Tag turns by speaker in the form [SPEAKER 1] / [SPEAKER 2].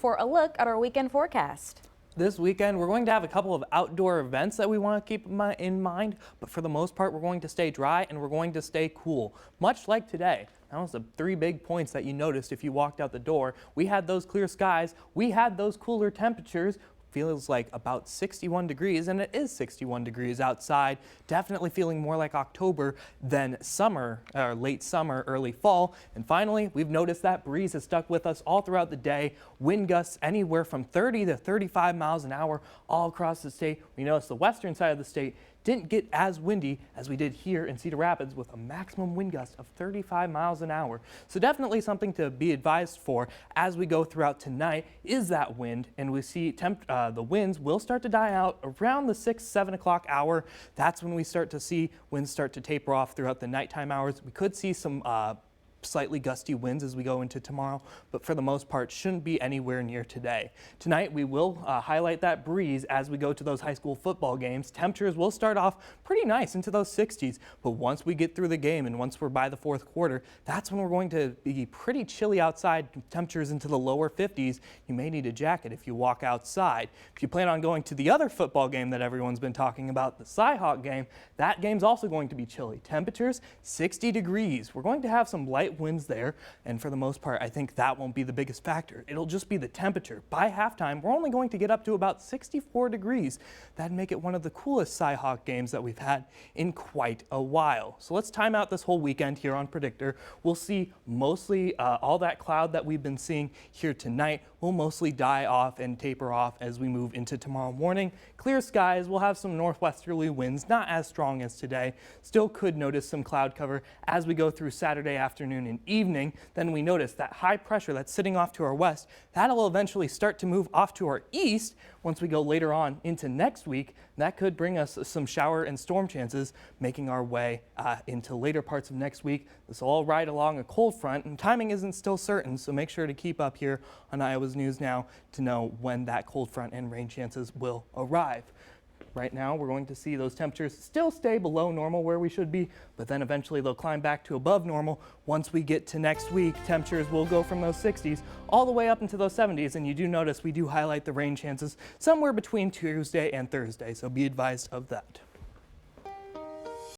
[SPEAKER 1] for a look at our weekend forecast.
[SPEAKER 2] This weekend, we're going to have a couple of outdoor events that we want to keep in mind, but for the most part, we're going to stay dry and we're going to stay cool, much like today. That was the three big points that you noticed if you walked out the door. We had those clear skies, we had those cooler temperatures. Feels like about 61 degrees, and it is 61 degrees outside. Definitely feeling more like October than summer, or late summer, early fall. And finally, we've noticed that breeze has stuck with us all throughout the day. Wind gusts anywhere from 30 to 35 miles an hour all across the state. We noticed the western side of the state didn't get as windy as we did here in Cedar Rapids with a maximum wind gust of 35 miles an hour. So definitely something to be advised for as we go throughout tonight is that wind, and we see the winds will start to die out around the 6-7 o'clock hour. That's when we start to see winds start to taper off throughout the nighttime hours. We could see some slightly gusty winds as we go into tomorrow, but for the most part shouldn't be anywhere near today. Tonight we will highlight that breeze as we go to those high school football games. Temperatures will start off pretty nice into those 60s, but once we get through the game and once we're by the fourth quarter, that's when we're going to be pretty chilly outside. Temperatures into the lower 50s. You may need a jacket if you walk outside. If you plan on going to the other football game that everyone's been talking about, the Cyhawk game, that game's also going to be chilly. Temperatures 60 degrees. We're going to have some light winds there, and for the most part I think that won't be the biggest factor. It'll just be the temperature. By halftime we're only going to get up to about 64 degrees. That'd make it one of the coolest Cyhawk games that we've had in quite a while. So let's time out this whole weekend here on Predictor. We'll see mostly all that cloud that we've been seeing here tonight will mostly die off and taper off as we move into tomorrow morning. Clear skies, we'll have some northwesterly winds, not as strong as today. Still could notice some cloud cover as we go through Saturday afternoon and evening. Then we notice that high pressure that's sitting off to our west, that'll eventually start to move off to our east once we go later on into next week. That could bring us some shower and storm chances making our way into later parts of next week. This will all ride along a cold front, and timing isn't still certain, so make sure to keep up here on Iowa's News Now to know when that cold front and rain chances will arrive. Right now, we're going to see those temperatures still stay below normal where we should be, but then eventually they'll climb back to above normal. Once we get to next week, temperatures will go from those 60s all the way up into those 70s, and you do notice we do highlight the rain chances somewhere between Tuesday and Thursday, so be advised of that.